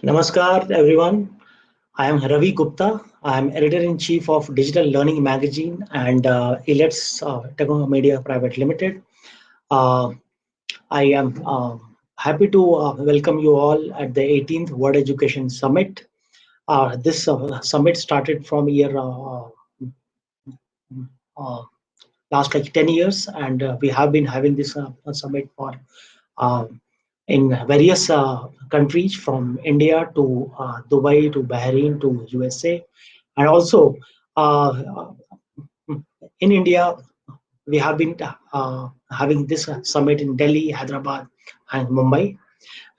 Namaskar, everyone. I am Ravi Gupta. I am editor-in-chief of Digital Learning Magazine and Elets Techno Media Private Limited. Uh, I am happy to welcome you all at the 18th World Education Summit. This summit started from year uh, last like 10 years, and we have been having this summit for uh, in various countries from India to Dubai to Bahrain to USA, and also uh, in India we have been having this summit in Delhi, Hyderabad, and Mumbai.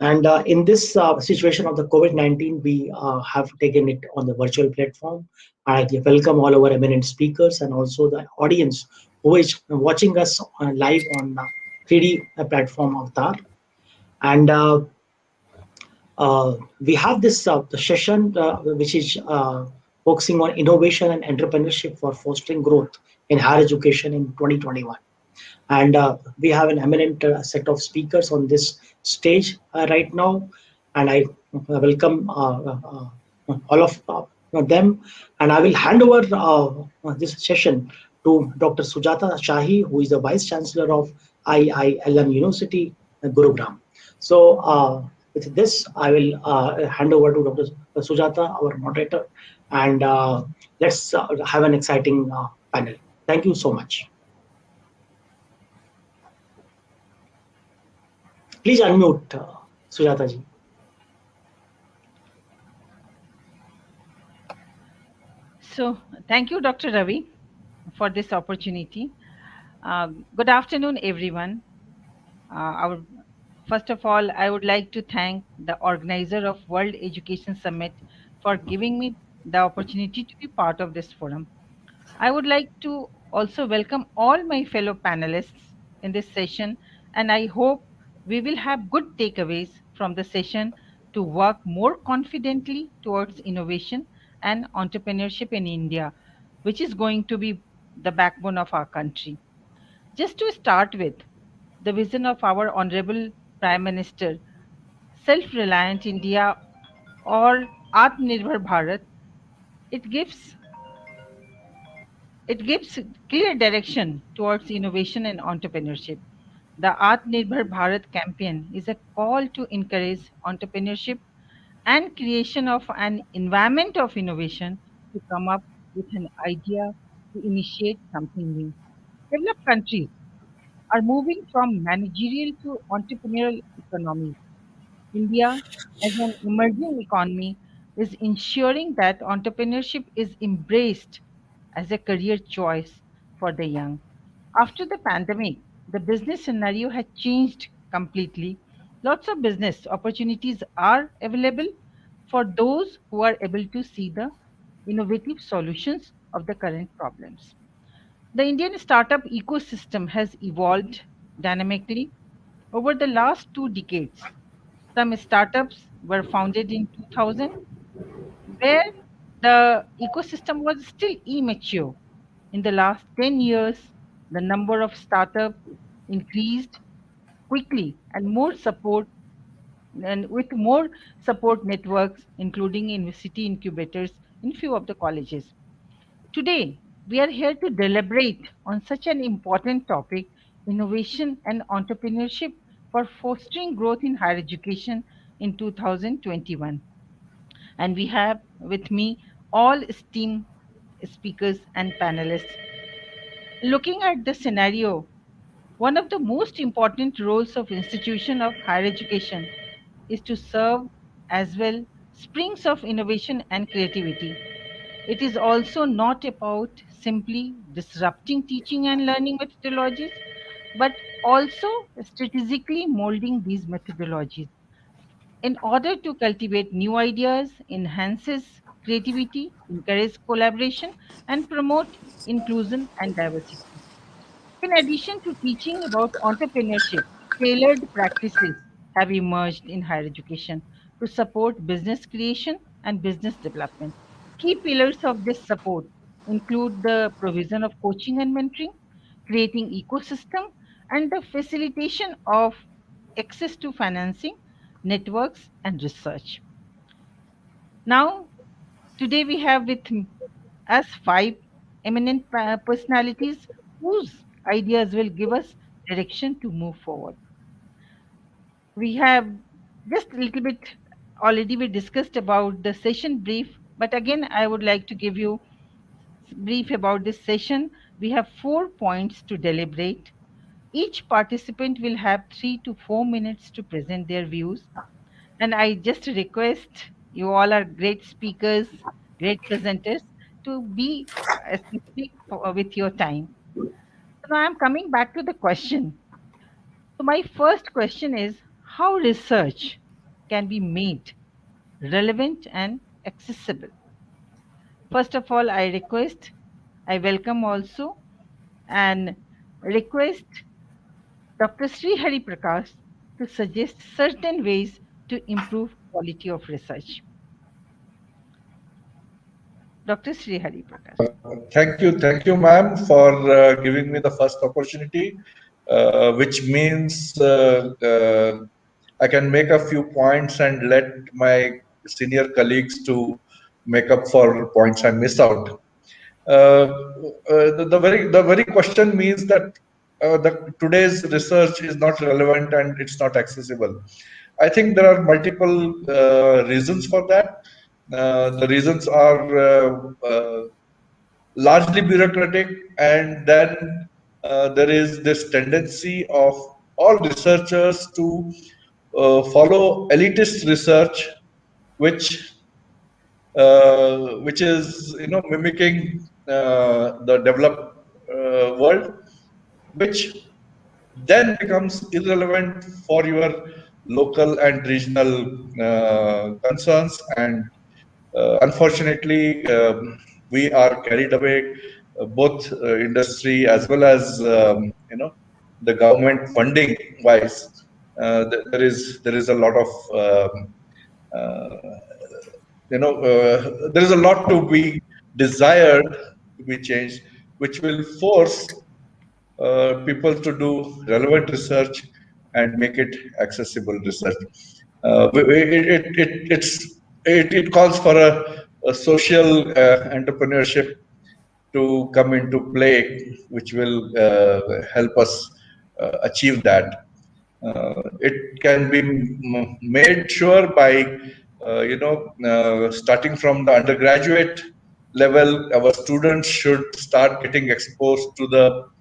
And in this situation of the COVID-19, we have taken it on the virtual platform. I welcome all our eminent speakers and also the audience who is watching us live on 3D platform Avatar. And we have this session which is focusing on innovation and entrepreneurship for fostering growth in higher education in 2021. And we have an eminent set of speakers on this stage right now. And I welcome all of them. And I will hand over this session to Dr. Sujata Shahi, who is the Vice Chancellor of IILM University, Gurugram. So with this, I will hand over to Dr. Sujata, our moderator, and let's have an exciting panel. Thank you so much. Please unmute, Sujata ji. So, thank you, Dr. Ravi, for this opportunity. Good afternoon, everyone. Our First of all, I would like to thank the organizer of World Education Summit for giving me the opportunity to be part of this forum. I would like to also welcome all my fellow panelists in this session, and I hope we will have good takeaways from the session to work more confidently towards innovation and entrepreneurship in India, which is going to be the backbone of our country. Just to start with, the vision of our Honorable Prime Minister, Self Reliant India or Atmanirbhar Bharat, it gives It gives clear direction towards innovation and entrepreneurship. The Atmanirbhar Bharat campaign is a call to encourage entrepreneurship and creation of an environment of innovation to come up with an idea to initiate something new. Developed countries are moving from managerial to entrepreneurial economies. India, as an emerging economy, is ensuring that entrepreneurship is embraced as a career choice for the young. After the pandemic, the business scenario had changed completely. Lots of business opportunities are available for those who are able to see the innovative solutions of the current problems. The Indian startup ecosystem has evolved dynamically over the last 2 decades. Some startups were founded in 2000 where the ecosystem was still immature. In the last 10 years, the number of startups increased quickly and with more support networks, including university incubators in few of the colleges. Today, we are here to deliberate on such an important topic, innovation and entrepreneurship for fostering growth in higher education in 2021. And we have with me all esteemed speakers and panelists. Looking at the scenario, one of the most important roles of institution of higher education is to serve as well springs of innovation and creativity. It is also not about simply disrupting teaching and learning methodologies, but also strategically molding these methodologies in order to cultivate new ideas, enhances creativity, encourage collaboration, and promote inclusion and diversity. In addition to teaching about entrepreneurship, tailored practices have emerged in higher education to support business creation and business development. Key pillars of this support include the provision of coaching and mentoring, creating ecosystem, and the facilitation of access to financing, networks, and research. Now, today we have with us five eminent personalities whose ideas will give us direction to move forward. We have just a little bit already we discussed about the session brief, but again I would like to give you brief about this session. We have 4 points to deliberate. Each participant will have 3 to 4 minutes to present their views. And I just request you all are great speakers, great presenters, to be specific with your time. So now I'm coming back to the question. So my first question is how research can be made relevant and accessible. First of all, I welcome also and request Dr. Sri Hari Prakash to suggest certain ways to improve quality of research. Dr. Sri Hari Prakash. Thank you, ma'am, for giving me the first opportunity, which means I can make a few points and let my senior colleagues to make up for points I missed out. The very question means that today's research is not relevant and it's not accessible. I think there are multiple reasons for that. The reasons are largely bureaucratic, and then there is this tendency of all researchers to follow elitist research, which is mimicking the developed world, which then becomes irrelevant for your local and regional concerns. And unfortunately, we are carried away, both industry as well as the government funding wise. There is a lot of there is a lot to be desired to be changed, which will force people to do relevant research and make it accessible research. It calls for a social entrepreneurship to come into play, which will help us achieve that. It can be made sure by starting from the undergraduate level. Our students should start getting exposed to the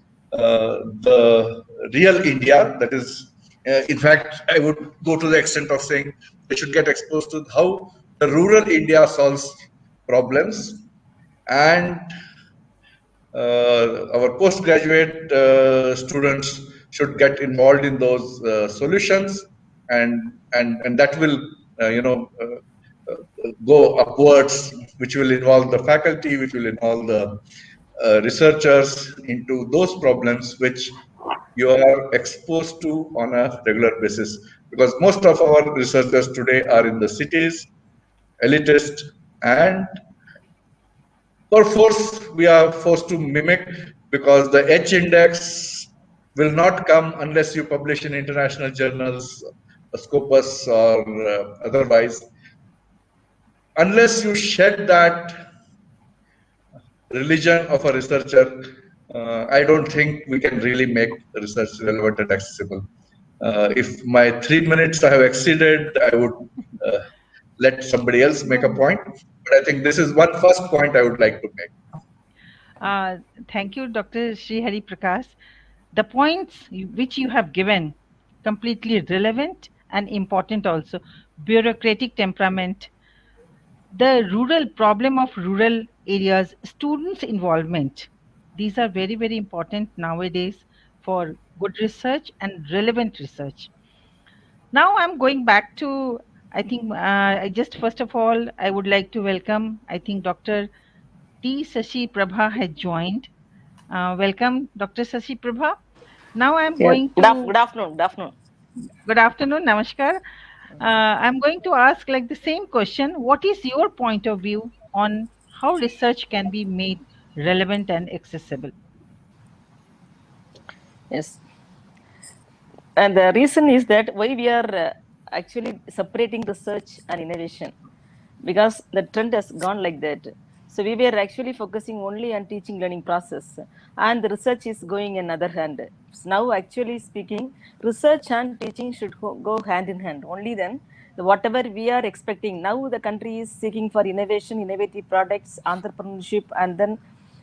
real India. That is, in fact, I would go to the extent of saying they should get exposed to how the rural India solves problems, and our postgraduate students should get involved in those solutions, and that will go upwards, which will involve the faculty, which will involve the researchers into those problems which you are exposed to on a regular basis. Because most of our researchers today are in the cities, elitist, and we are forced to mimic, because the H index will not come unless you publish in international journals, Scopus or otherwise. Unless you shed that religion of a researcher, I don't think we can really make research relevant and accessible. If my 3 minutes I have exceeded, I would let somebody else make a point. But I think this is one first point I would like to make. Thank you, Dr. Sri Hari Prakash. The points which you have given completely relevant and important also. Bureaucratic temperament, the rural problem of rural areas, students' involvement. These are very, very important nowadays for good research and relevant research. Now I'm going back to, I think, I just first of all, I would like to welcome, I think Dr. T. Sashi Prabha has joined. Welcome, Dr. Sashi Prabha. Now I'm Yeah. going Good, to. good afternoon. Good afternoon. Good afternoon, Namaskar. I'm going to ask like the same question. What is your point of view on how research can be made relevant and accessible. Yes. And the reason is that why we are actually separating research and innovation, because the trend has gone like that. So we were actually focusing only on teaching learning process, and the research is going in other hand. So now actually speaking, research and teaching should go hand in hand. Only then whatever we are expecting, now the country is seeking for innovation, innovative products, entrepreneurship, and then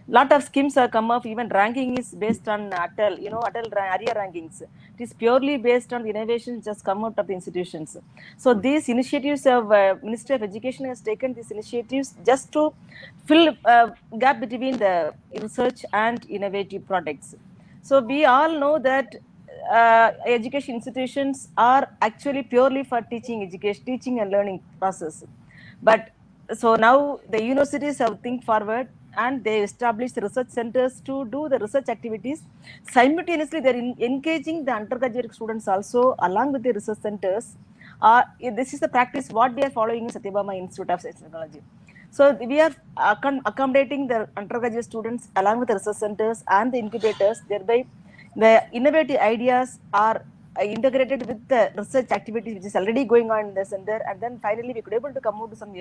lot of schemes are come up. Even ranking is based on Atal, Atal area rankings. It is purely based on the innovations just come out of the institutions. So these initiatives of Ministry of Education has taken these initiatives just to fill gap between the research and innovative products. So we all know that education institutions are actually purely for teaching education, teaching and learning process. But so now the universities have think forward, and they establish research centers to do the research activities. Simultaneously, they're engaging the undergraduate students also along with the research centers. This is the practice what we are following in Satyabama Institute of Science and Technology. So we are accommodating the undergraduate students along with the research centers and the incubators. Thereby, the innovative ideas are integrated with the research activities which is already going on in the center, and then finally we could able to come out to some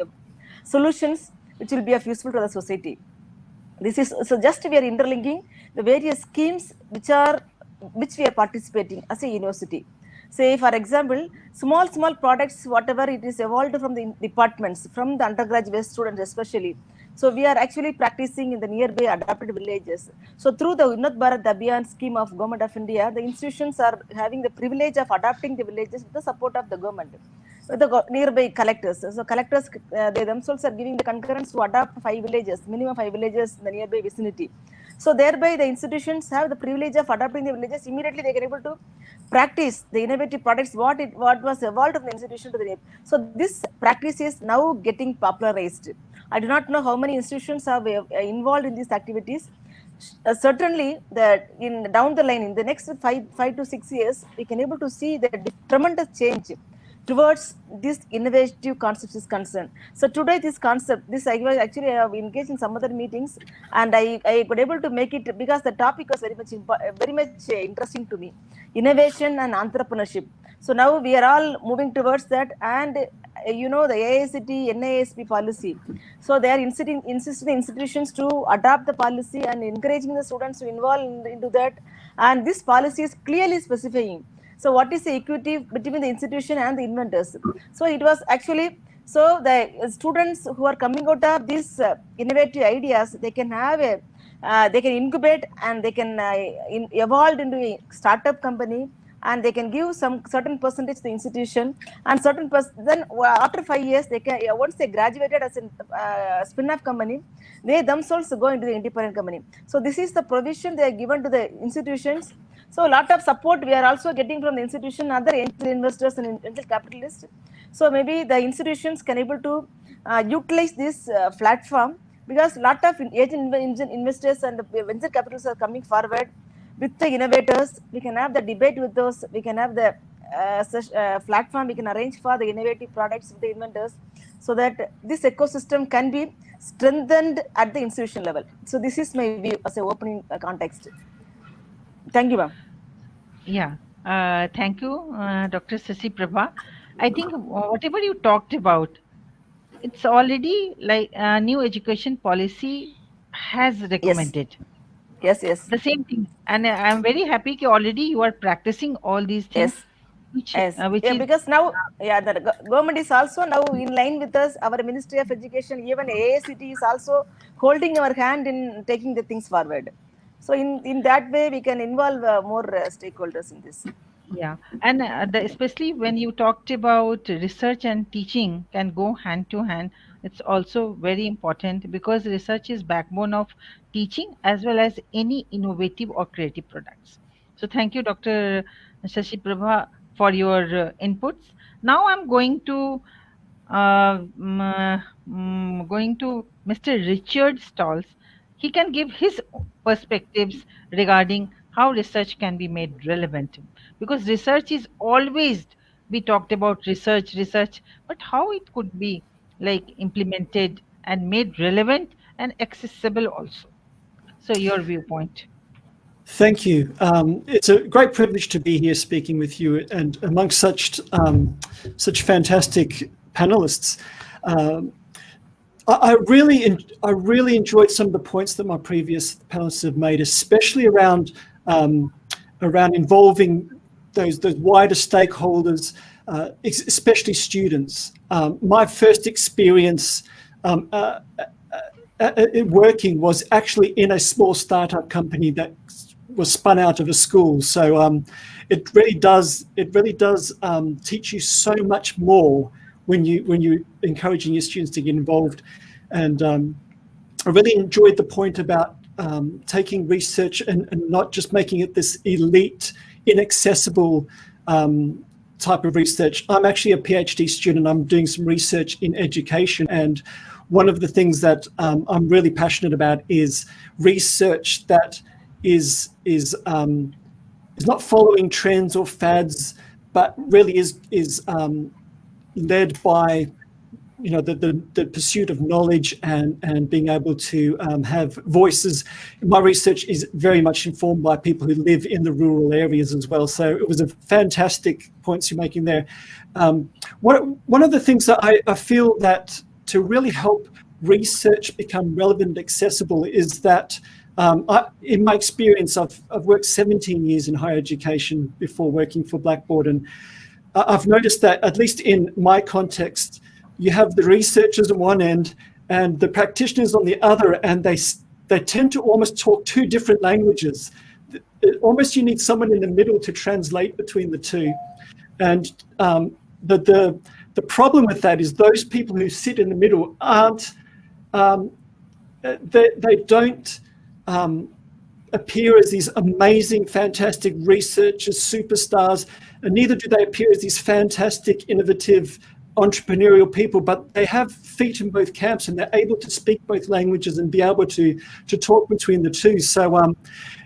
solutions which will be of useful to the society. This is so just we are interlinking the various schemes which we are participating as a university. Say for example, small products, whatever it is evolved from the departments, from the undergraduate students especially. So we are actually practicing in the nearby adapted villages. So through the Unnat Bharat Abhiyan scheme of Government of India, the institutions are having the privilege of adapting the villages with the support of the government, with the nearby collectors. So collectors, they themselves are giving the concurrence to adopt 5 villages, minimum 5 villages in the nearby vicinity. So thereby the institutions have the privilege of adopting the villages. Immediately they can able to practice the innovative products what was evolved from the institution to the neighbor. So this practice is now getting popularized. I do not know how many institutions are involved in these activities. Certainly that in down the line in the next 5 to 6 years we can able to see the tremendous change towards this innovative concepts is concerned. So today this concept, this I was actually I have engaged in some other meetings, and I could able to make it because the topic was very much interesting to me. Innovation and entrepreneurship. So now we are all moving towards that, and the AICT NISP policy. So they are insisting institutions to adopt the policy and encouraging the students to involve into that. And this policy is clearly specifying. So what is the equity between the institution and the inventors? So it was actually, so the students who are coming out of these innovative ideas, they can have they can incubate and they can evolve into a startup company, and they can give some certain percentage to the institution, and certain then after 5 years they can, once they graduated as a spin-off company, they themselves go into the independent company. So this is the provision they are given to the institutions. So a lot of support we are also getting from the institution, other angel investors and angel capitalists. So maybe the institutions can able to utilize this platform, because a lot of angel investors and the venture capitalists are coming forward with the innovators. We can have the debate with those. We can have the platform. We can arrange for the innovative products with the inventors, so that this ecosystem can be strengthened at the institution level. So this is my view as an opening context. Thank you, ma'am. Yeah, thank you, Dr. Sasi Prabha. I think whatever you talked about, it's already like new education policy has recommended. Yes, yes. The same thing, and I'm very happy that already you are practicing all these things, Yes. which Yes. which Yeah, is because now, yeah, the government is also now in line with us. Our Ministry of Education, even AICT is also holding our hand in taking the things forward. So in that way, we can involve more stakeholders in this. yeah, and especially when you talked about research and teaching can go hand to hand, it's also very important because research is backbone of teaching as well as any innovative or creative products. So thank you, Dr. Shashi Prabha, for your inputs. Now I'm going to Mr. Richard Stalls. He can give his perspectives regarding how research can be made relevant, because research is always, we talked about research, but how it could be like implemented and made relevant and accessible also. So your viewpoint. Thank you. It's a great privilege to be here speaking with you and amongst such fantastic panelists. I really enjoyed some of the points that my previous panelists have made, especially around involving those wider stakeholders, especially students. My first experience working was actually in a small startup company that was spun out of a school. So it really does teach you so much more when you're encouraging your students to get involved. And I really enjoyed the point about taking research and not just making it this elite, inaccessible type of research. I'm actually a PhD student. I'm doing some research in education, and one of the things that I'm really passionate about is research that is not following trends or fads, but really is led by the pursuit of knowledge and being able to have voices. My research is very much informed by people who live in the rural areas as well. So it was a fantastic points you're making there. One of the things that I feel that to really help research become relevant and accessible is that in my experience, I've worked 17 years in higher education before working for Blackboard, and I've noticed that, at least in my context, you have the researchers on one end and the practitioners on the other, and they tend to almost talk two different languages. Almost you need someone in the middle to translate between the two. And the problem with that is those people who sit in the middle aren't, they don't appear as these amazing, fantastic researchers, superstars, and neither do they appear as these fantastic, innovative, entrepreneurial people, but they have feet in both camps and they're able to speak both languages and be able to talk between the two. So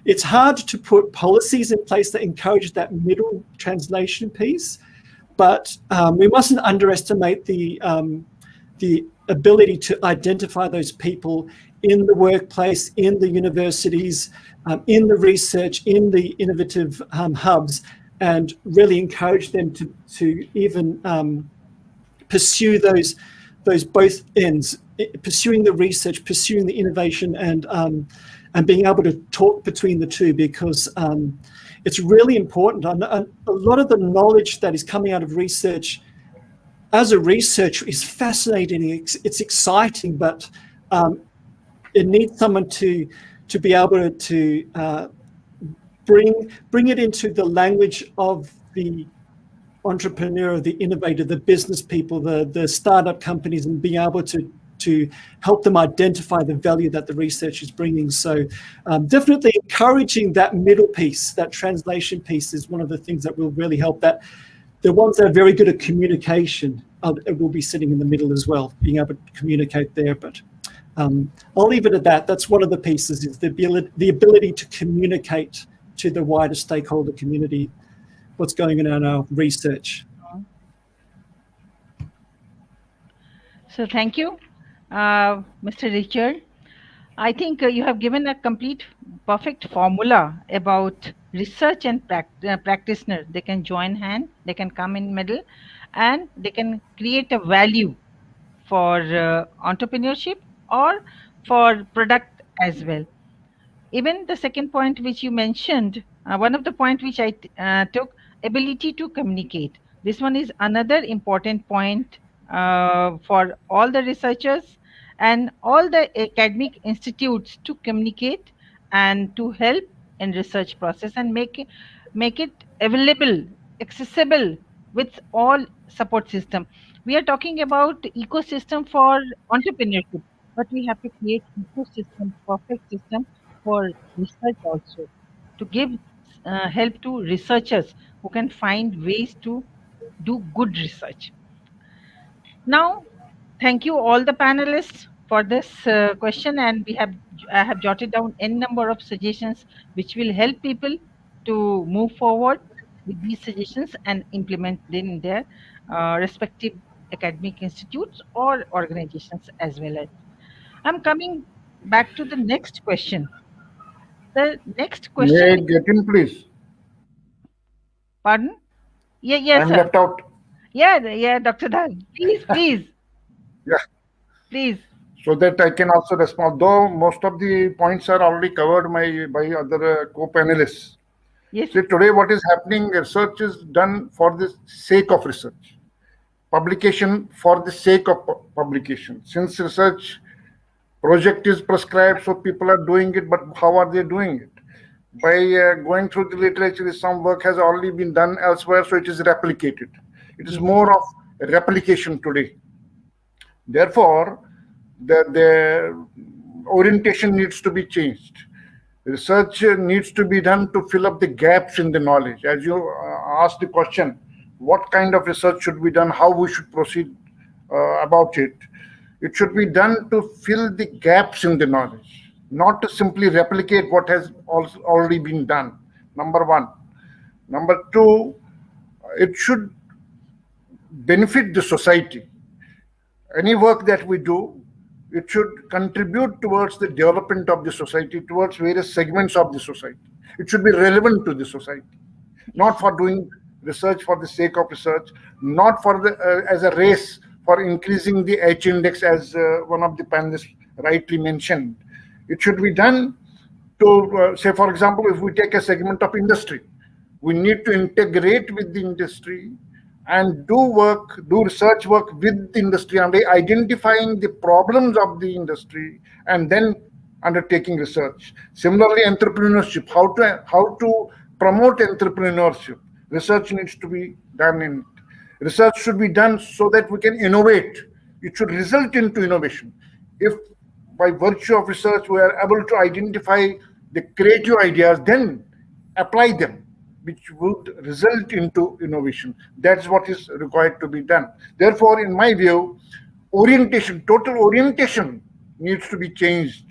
it's hard to put policies in place that encourage that middle translation piece, but we mustn't underestimate the ability to identify those people in the workplace, in the universities, in the research, in the innovative hubs, and really encourage them to even pursue those both ends, pursuing the research, pursuing the innovation, and being able to talk between the two, because it's really important. A lot of the knowledge that is coming out of research as a researcher is fascinating. It's exciting, but it needs someone to be able to bring it into the language of the entrepreneur, the innovator, the business people, the startup companies, and being able to help them identify the value that the research is bringing. So definitely encouraging that middle piece, that translation piece, is one of the things that will really help. That the ones that are very good at communication will be sitting in the middle as well, being able to communicate there. But I'll leave it at that. That's one of the pieces, is the ability to communicate to the wider stakeholder community what's going on in our research. So thank you, Mr. Richard. I think you have given a complete, perfect formula about research and practitioner. They can join hand, they can come in middle, and they can create a value for entrepreneurship or for product as well. Even the second point which you mentioned, one of the point which I took, ability to communicate. This one is another important point for all the researchers and all the academic institutes to communicate and to help in research process and make it available, accessible with all support system. We are talking about ecosystem for entrepreneurship, but we have to create ecosystem, perfect system for research also, to give help to researchers who can find ways to do good research. Now, thank you all the panelists for this question, and I have jotted down n number of suggestions which will help people to move forward with these suggestions and implement them in their respective academic institutes or organizations as well. I'm coming back to the next question. The next May question, I get in, please? pardon? Yeah, yes, I'm sir. left out. Yeah, Dr. Dhar. Please, Yeah, please. so that I can also respond. Though most of the points are already covered by other co-panelists. Yes, See, today what is happening, research is done for the sake of research. Publication for the sake of publication. Since research project is prescribed, so people are doing it, but how are they doing it? By going through the literature, some work has already been done elsewhere, so it is replicated. It is more of replication today. Therefore, the orientation needs to be changed. Research needs to be done to fill up the gaps in the knowledge. As you asked the question, what kind of research should be done, how we should proceed about it. It should be done to fill the gaps in the knowledge, not to simply replicate what has already been done. Number one. Number two, it should benefit the society. Any work that we do, it should contribute towards the development of the society, towards various segments of the society. It should be relevant to the society, not for doing research for the sake of research, not for the as a race for increasing the H index, as one of the panelists rightly mentioned. It should be done to, say, for example, if we take a segment of industry, we need to integrate with the industry and do research work with the industry and identifying the problems of the industry and then undertaking research. Similarly, entrepreneurship, how to promote entrepreneurship. Research needs to be done in it. Research should be done so that we can innovate. It should result into innovation. If by virtue of research we are able to identify the creative ideas, then apply them, which would result into innovation. That's what is required to be done. Therefore, in my view, orientation, total orientation needs to be changed.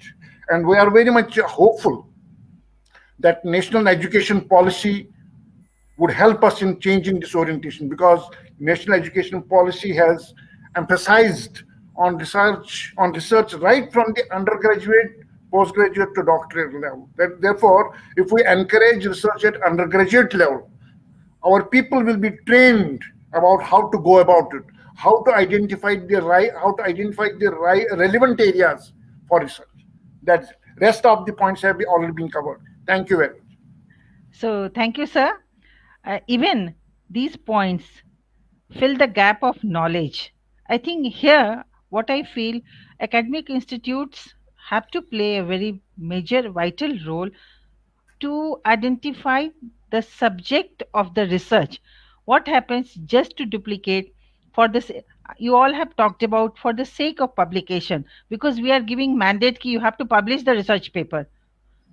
And we are very much hopeful that national education policy would help us in changing this orientation, because national education policy has emphasized on research right from the undergraduate, postgraduate to doctorate level. Therefore, if we encourage research at undergraduate level, our people will be trained about how to go about it, how to identify the relevant areas for research. That's it. Rest of the points have already been covered. Thank you very much. So thank you, sir. Even these points fill the gap of knowledge. I think here, what I feel, academic institutes have to play a very major, vital role to identify the subject of the research. What happens just to duplicate for this? You all have talked about for the sake of publication, because we are giving mandate ki you have to publish the research paper.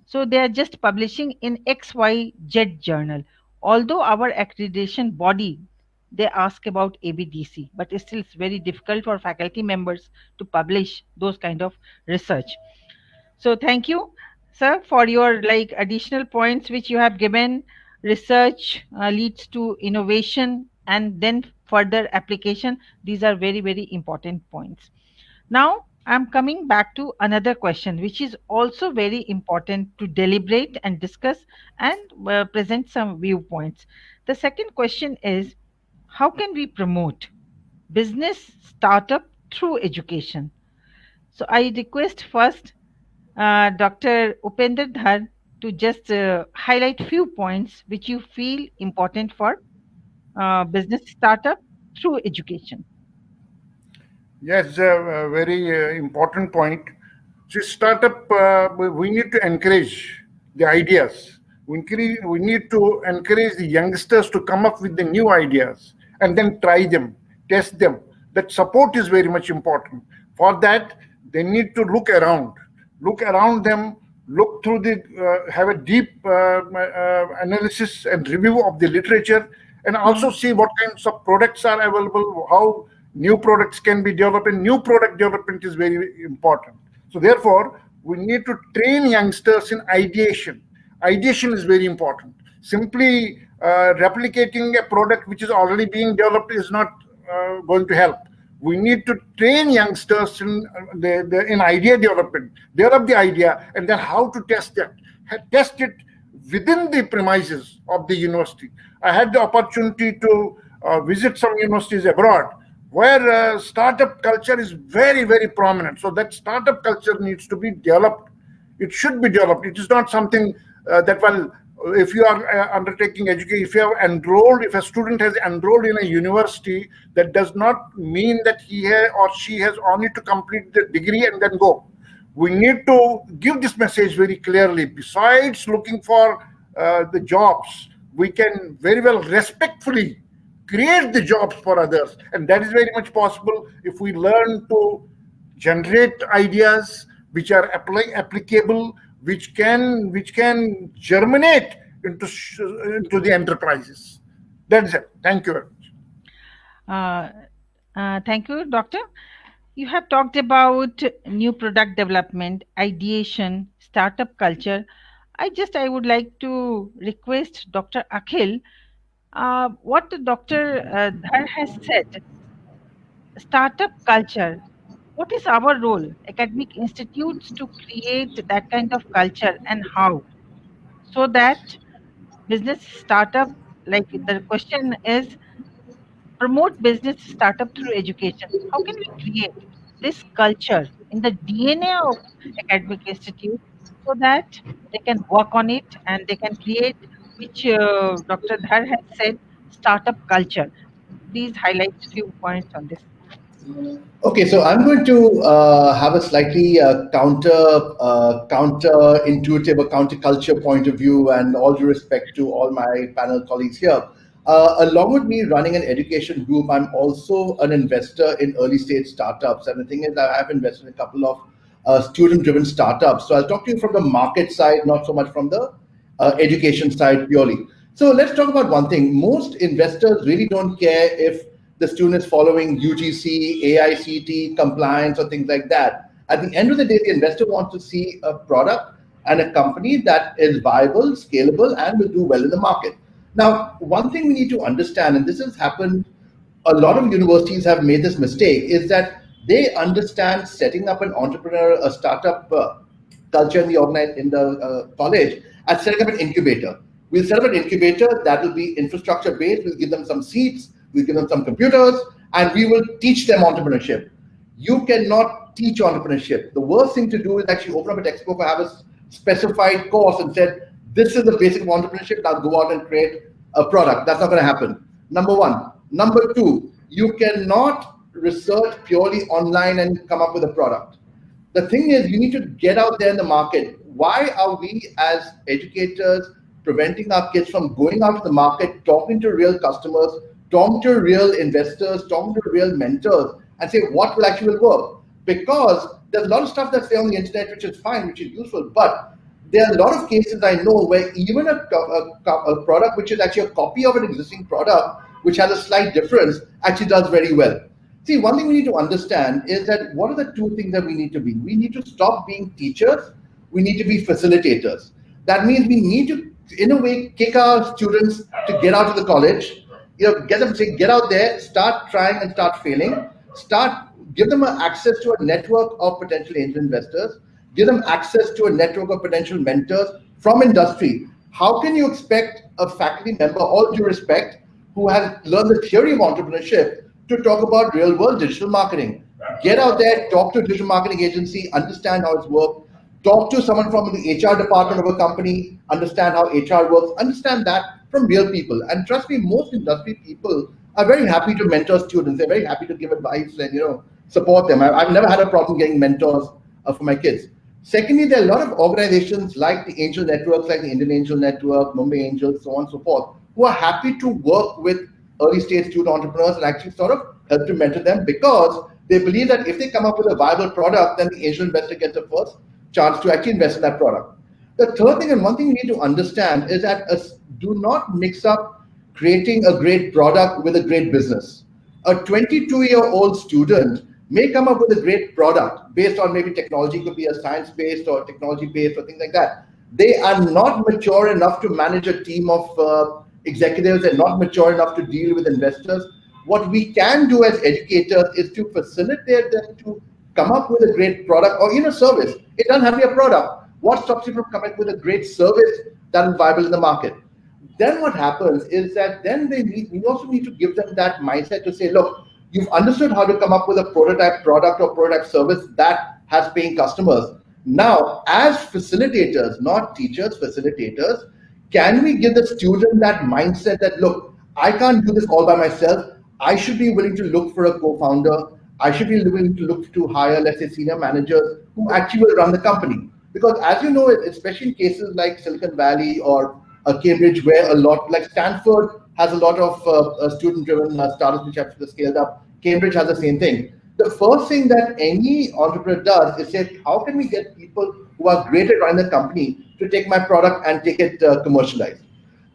So they are just publishing in XYZ journal. Although our accreditation body, they ask about ABDC, but still it's very difficult for faculty members to publish those kind of research. So thank you, sir, for your additional points which you have given. Research leads to innovation and then further application. These are very, very important points. Now I'm coming back to another question, which is also very important to deliberate and discuss and present some viewpoints. The second question is, how can we promote business startup through education? So I request first Dr. Upender Dhar to just highlight few points which you feel important for business startup through education. Yes, a very important point. See, startup, we need to encourage the ideas. We need to encourage the youngsters to come up with the new ideas and then try them, test them. That support is very much important. For that, they need to look around them, look through have a deep analysis and review of the literature, and also see what kinds of products are available, how new products can be developed, and new product development is very important. So therefore, we need to train youngsters in ideation. Ideation is very important. Simply replicating a product which is already being developed is not going to help. We need to train youngsters in idea development, develop the idea, and then how to test that. Test it within the premises of the university. I had the opportunity to visit some universities abroad where startup culture is very, very prominent. So that startup culture needs to be developed. It should be developed. It is not something that, well, if you are undertaking education, if you have enrolled, if a student has enrolled in a university, that does not mean that he or she has only to complete the degree and then go. We need to give this message very clearly. Besides looking for the jobs, we can very well respectfully create the jobs for others. And that is very much possible if we learn to generate ideas which are applicable, which can germinate into the enterprises. That's it. Thank you very much. Thank you, Doctor. You have talked about new product development, ideation, startup culture. I would like to request Dr. Akhil, what Dr. Dhar has said, startup culture. What is our role, academic institutes, to create that kind of culture, and how? So that business startup, like the question is, promote business startup through education. How can we create this culture in the DNA of academic institute so that they can work on it and they can create, which Dr. Dhar has said, startup culture. Please highlight a few points on this. Okay, so I'm going to have a slightly counter-intuitive or counter-culture point of view, and all due respect to all my panel colleagues here. Along with me running an education group, I'm also an investor in early-stage startups. And the thing is, I have invested in a couple of student-driven startups. So I'll talk to you from the market side, not so much from the education side purely. So let's talk about one thing. Most investors really don't care if the student is following UGC, AICTE compliance or things like that. At the end of the day, the investor wants to see a product and a company that is viable, scalable, and will do well in the market. Now, one thing we need to understand, and this has happened, a lot of universities have made this mistake, is that they understand setting up an entrepreneur, a startup culture in the college as setting up an incubator. We'll set up an incubator that will be infrastructure based. We'll give them some seats, we'll give them some computers, and we will teach them entrepreneurship. You cannot teach entrepreneurship. The worst thing to do is actually open up a textbook or have a specified course and said, this is the basic of entrepreneurship, now go out and create a product. That's not going to happen. Number one. Number two, you cannot research purely online and come up with a product. The thing is, you need to get out there in the market. Why are we as educators preventing our kids from going out to the market, talking to real customers, talking to real investors, talking to real mentors, and say what will actually work? Because there's a lot of stuff that's there on the internet, which is fine, which is useful, but there are a lot of cases I know where even a product which is actually a copy of an existing product, which has a slight difference, actually does very well. See, one thing we need to understand is that what are the two things that we need to be? We need to stop being teachers. We need to be facilitators. That means we need to, in a way, kick our students to get out of the college, get them to get out there, start trying and start failing, give them access to a network of potential angel investors, give them access to a network of potential mentors from industry. How can you expect a faculty member, all due respect, who has learned the theory of entrepreneurship to talk about real world digital marketing? Get out there, talk to a digital marketing agency, understand how it's worked, talk to someone from the HR department of a company, understand how HR works, understand that from real people. And trust me, most industry people are very happy to mentor students. They're very happy to give advice and support them. I've never had a problem getting mentors for my kids. Secondly, there are a lot of organizations like the angel networks, like the Indian Angel Network, Mumbai Angels, so on and so forth, who are happy to work with early stage student entrepreneurs and actually sort of help to mentor them, because they believe that if they come up with a viable product, then the angel investor gets the first chance to actually invest in that product. The third thing, and one thing we need to understand, is that do not mix up creating a great product with a great business. A 22-year-old student may come up with a great product based on maybe technology, could be a science-based or technology-based or things like that. They are not mature enough to manage a team of executives. They're not mature enough to deal with investors. What we can do as educators is to facilitate them to come up with a great product or even a service. It doesn't have to be a product. What stops you from coming up with a great service that is viable in the market? Then what happens is that then we also need to give them that mindset to say, look, you've understood how to come up with a prototype product or prototype service that has paying customers. Now, as facilitators, not teachers, facilitators, can we give the student that mindset that, look, I can't do this all by myself. I should be willing to look for a co-founder. I should be willing to look to hire, let's say, senior managers who actually will run the company. Because as you know, especially in cases like Silicon Valley or Cambridge, where a lot, like Stanford has a lot of student-driven startups which have scaled up. Cambridge has the same thing. The first thing that any entrepreneur does is say, how can we get people who are great at running the company to take my product and take it commercialized?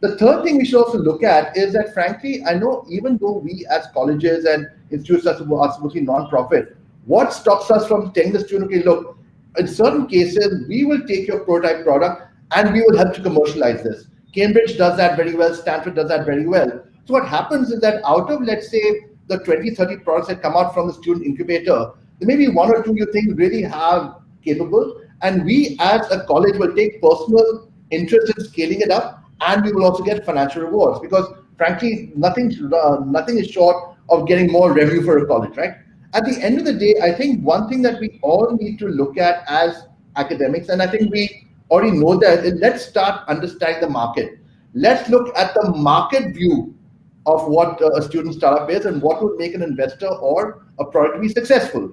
The third thing we should also look at is that, frankly, I know even though we as colleges and institutes are mostly non-profit, what stops us from telling the student, okay, look, in certain cases, we will take your prototype product and we will help to commercialize this. Cambridge does that very well. Stanford does that very well. So what happens is that out of, let's say, the 20, 30 products that come out from the student incubator, there may be one or two you think really have capable. And we as a college will take personal interest in scaling it up, and we will also get financial rewards because, frankly, nothing is short of getting more revenue for a college, right? At the end of the day, I think one thing that we all need to look at as academics, and I think we already know that, is let's start understanding the market. Let's look at the market view of what a student startup is and what would make an investor or a product be successful.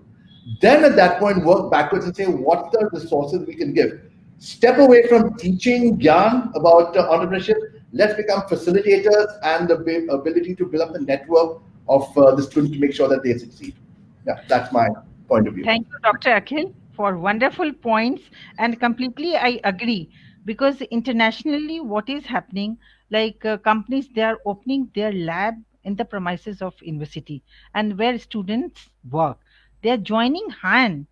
Then at that point, work backwards and say, what are the resources we can give? Step away from teaching Gyan about entrepreneurship. Let's become facilitators and the ability to build up the network of the students to make sure that they succeed. Yeah, that's my point of view. Thank you, Dr. Akhil, for wonderful points. And completely, I agree. Because internationally, what is happening, like companies, they are opening their lab in the premises of university and where students work. They are joining hand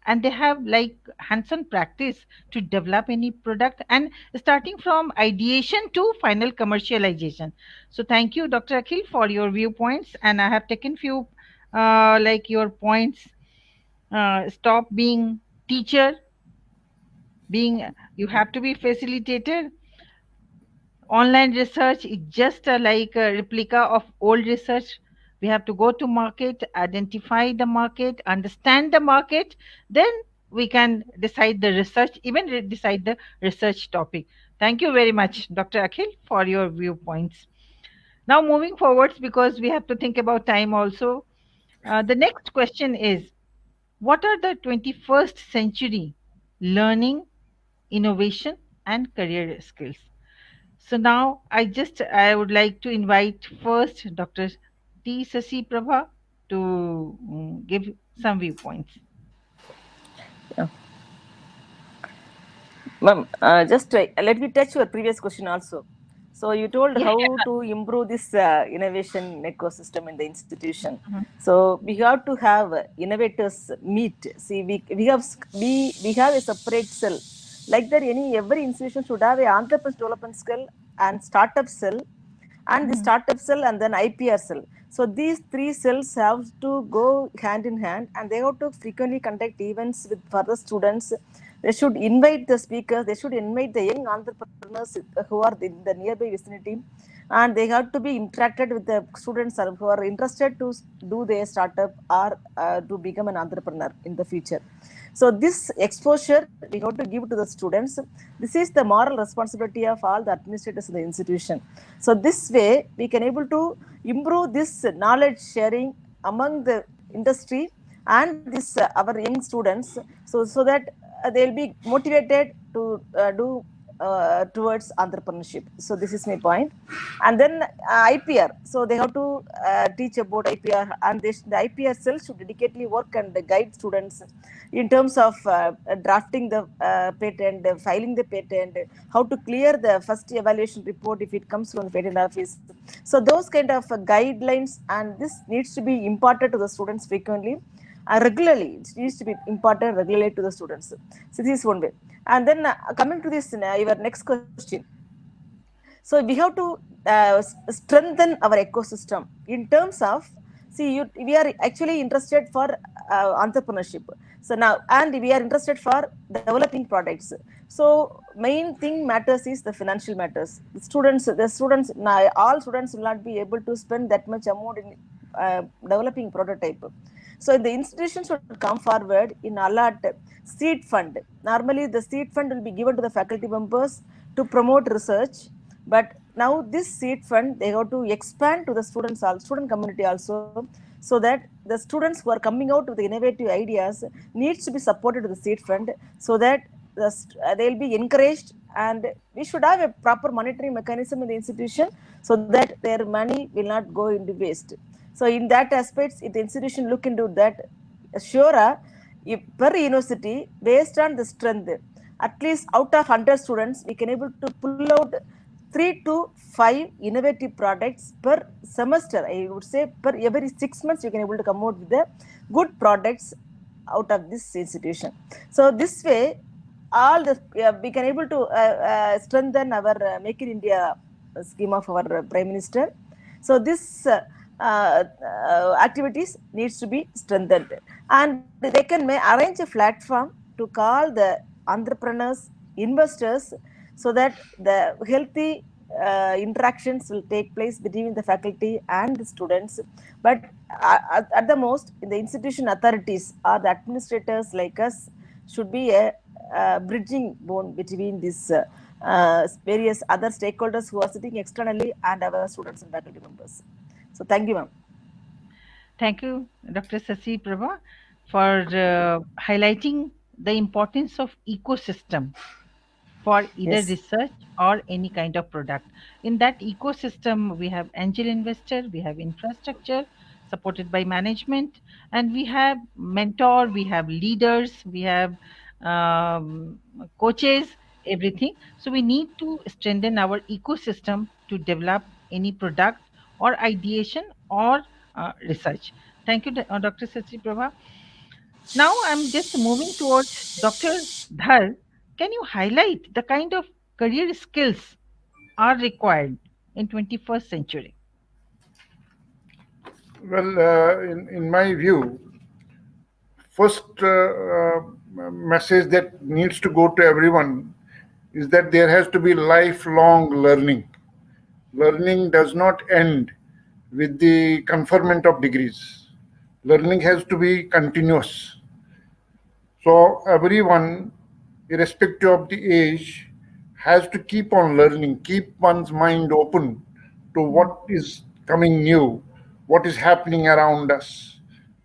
and they have like hands-on practice to develop any product and starting from ideation to final commercialization. So thank you, Dr. Akhil, for your viewpoints. And I have taken few like your points. Stop being teacher, being you have to be facilitator. Online research is just like a replica of old research. We have to go to market, identify the market, understand the market, then we can decide the research, even decide the research topic. Thank you very much, Dr. Akhil, for your viewpoints. Now moving forwards, because we have to think about time also. The next question is, what are the 21st century learning, innovation, and career skills? So now I would like to invite first Dr. T. Sasi Prabha to give some viewpoints. Yeah. Ma'am, just let me touch your previous question also. So you told how to improve this innovation ecosystem in the institution. So we have to have innovators meet. See, we have a separate cell. Like that, every institution should have an entrepreneur development cell and startup cell, and the startup cell and then IPR cell. So these three cells have to go hand in hand, and they have to frequently conduct events with further students. They should invite the speakers. They should invite the young entrepreneurs who are in the nearby vicinity, and they have to be interacted with the students who are interested to do their startup or to become an entrepreneur in the future. So this exposure we have to give to the students. This is the moral responsibility of all the administrators in the institution. So this way we can able to improve this knowledge sharing among the industry and this our young students, so that they will be motivated to do towards entrepreneurship. So this is my point. And then IPR. So they have to teach about IPR, and the IPR cell should dedicatedly work and guide students in terms of drafting the patent, filing the patent, how to clear the first evaluation report if it comes from the patent office. So those kind of guidelines, and this needs to be imparted to the students frequently. Regularly, it needs to be imparted regularly to the students. So this is one way. And then coming to this, your next question. So we have to strengthen our ecosystem in terms of, see, we are actually interested for entrepreneurship. So now, and we are interested for developing products. So main thing matters is the financial matters. The students, now all students will not be able to spend that much amount in developing prototype. So the institution should come forward in allot seed fund. Normally the seed fund will be given to the faculty members to promote research, but now this seed fund they have to expand to the student community also, so that the students who are coming out with the innovative ideas needs to be supported to the seed fund, so that they'll be encouraged, and we should have a proper monitoring mechanism in the institution so that their money will not go into waste. So in that aspects, if the institution look into that, sure, if per university, based on the strength, at least out of 100 students, we can able to pull out 3 to 5 innovative products per semester. I would say per every 6 months, you can able to come out with the good products out of this institution. So this way, all the we can able to strengthen our Make in India scheme of our Prime Minister. So this activities needs to be strengthened, and they can arrange a platform to call the entrepreneurs, investors, so that the healthy interactions will take place between the faculty and the students. But at the most, the institution authorities or the administrators like us should be a bridging bone between these various other stakeholders who are sitting externally and our students and faculty members. So thank you, ma'am. Thank you, Dr. Sasi Prabha, for highlighting the importance of ecosystem for either Yes. research or any kind of product. In that ecosystem, we have angel investor, we have infrastructure supported by management, and we have mentor, we have leaders, we have coaches, everything. So we need to strengthen our ecosystem to develop any product or ideation or research. Thank you, Dr. Sasi Prabha. Now I'm just moving towards Dr. Dhar. Can you highlight the kind of career skills are required in 21st century? Well, in my view, first message that needs to go to everyone is that there has to be lifelong learning. Learning does not end with the conferment of degrees. Learning has to be continuous. So everyone, irrespective of the age, has to keep on learning, keep one's mind open to what is coming new, what is happening around us.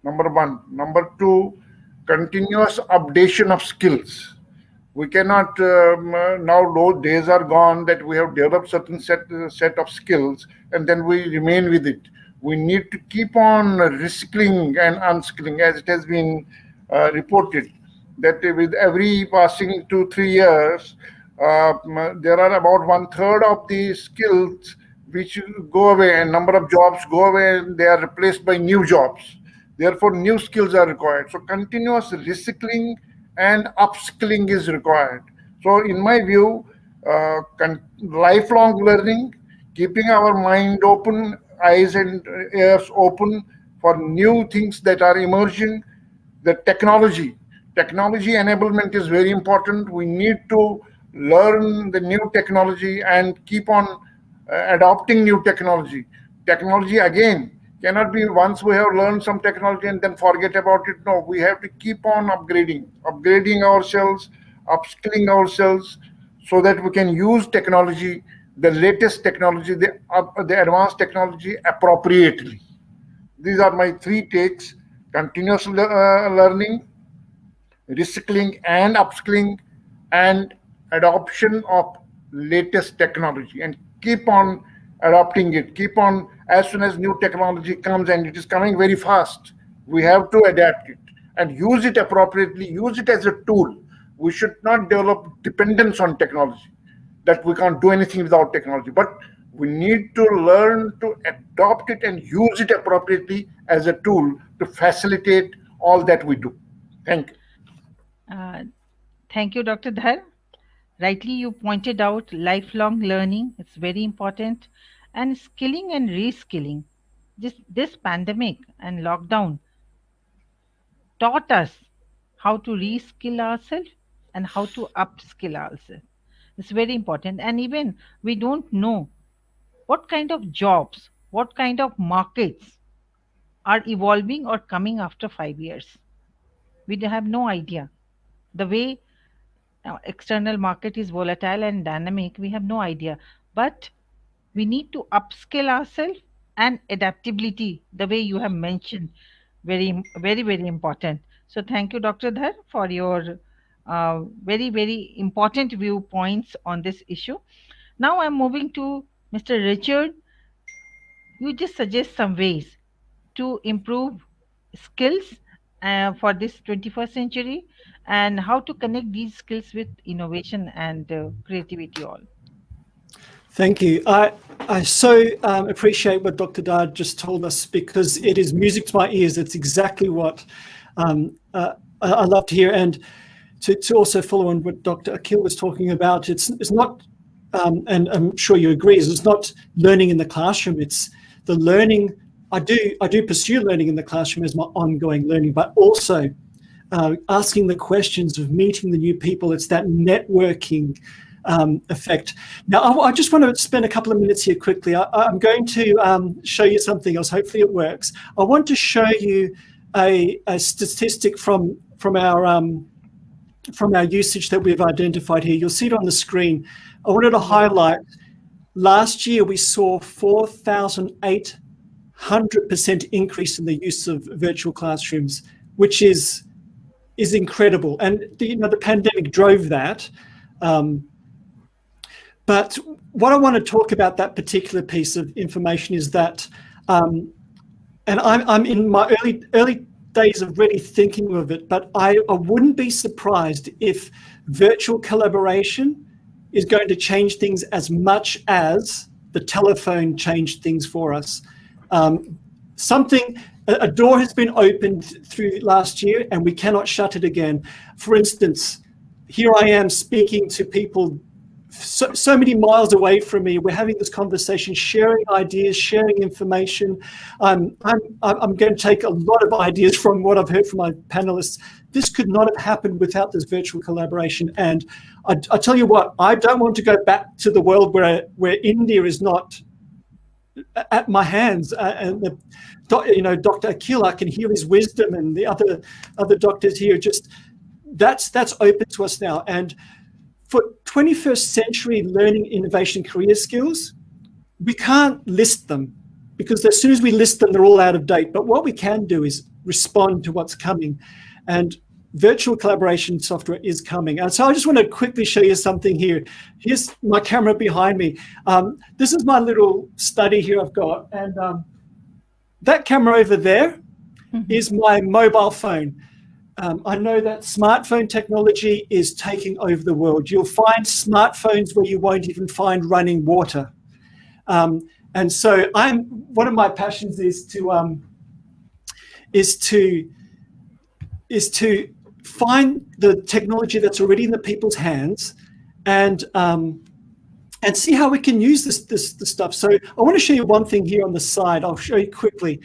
Number one. Number two, continuous updation of skills. We cannot now, those days are gone that we have developed certain set of skills and then we remain with it. We need to keep on reskilling and unskilling, as it has been reported that with every passing 2-3 years, there are about 1/3 of the skills which go away, and number of jobs go away, and they are replaced by new jobs. Therefore, new skills are required. So continuous reskilling and upskilling is required. So in my view, lifelong learning, keeping our mind open, eyes and ears open for new things that are emerging, the technology enablement is very important. We need to learn the new technology and keep on adopting new technology. Technology again cannot be once we have learned some technology and then forget about it. No, we have to keep on upgrading ourselves, upskilling ourselves, so that we can use technology, the latest technology, the advanced technology appropriately. These are my 3 takes: continuous learning, reskilling and upskilling, and adoption of latest technology, and keep on adopting it. Keep on, as soon as new technology comes, and it is coming very fast, we have to adapt it and use it appropriately, use it as a tool. We should not develop dependence on technology, that we can't do anything without technology, but we need to learn to adopt it and use it appropriately as a tool to facilitate all that we do. Thank you. Thank you, Dr. Dhar. Rightly, you pointed out lifelong learning. It's very important. And skilling and reskilling. This pandemic and lockdown taught us how to reskill ourselves and how to upskill ourselves. It's very important. And even we don't know what kind of jobs, what kind of markets are evolving or coming after 5 years. We have no idea. The way external market is volatile and dynamic, we have no idea. But we need to upskill ourselves, and adaptability, the way you have mentioned, very important. So thank you, Dr. Dhar, for your very important viewpoints on this issue. Now I'm moving to Mr. Richard. You just suggest some ways to improve skills for this 21st century, and how to connect these skills with innovation and creativity all. Thank you. I so appreciate what Dr. Dhar just told us, because it is music to my ears. It's exactly what I love to hear. And to also follow on what Dr. Akhil was talking about, it's not, and I'm sure you agree, it's not learning in the classroom. It's the learning. I do pursue learning in the classroom as my ongoing learning, but also asking the questions of meeting the new people. It's that networking effect. Now, I just want to spend a couple of minutes here quickly. I'm going to show you something else. Hopefully it works. I want to show you a statistic from our usage that we've identified here. You'll see it on the screen. I wanted to highlight, last year we saw 4,800% increase in the use of virtual classrooms, which is incredible. And the pandemic drove that. But what I want to talk about, that particular piece of information, is that, and I'm in my early days of really thinking of it, but I wouldn't be surprised if virtual collaboration is going to change things as much as the telephone changed things for us. A door has been opened through last year, and we cannot shut it again. For instance, here I am speaking to people so many miles away from me. We're having this conversation, sharing ideas, sharing information. I'm going to take a lot of ideas from what I've heard from my panelists. This could not have happened without this virtual collaboration. And I tell you what, I don't want to go back to the world where India is not at my hands. Dr. Akhil, I can hear his wisdom, and the other doctors here. Just that's open to us now. And for 21st century learning, innovation, career skills, we can't list them, because as soon as we list them, they're all out of date. But what we can do is respond to what's coming. And virtual collaboration software is coming. And so I just want to quickly show you something here. Here's my camera behind me. This is my little study here I've got. And that camera over there is my mobile phone. I know that smartphone technology is taking over the world. You'll find smartphones where you won't even find running water. And so one of my passions is to find the technology that's already in the people's hands, and see how we can use this stuff. So I want to show you one thing here on the side. I'll show you quickly.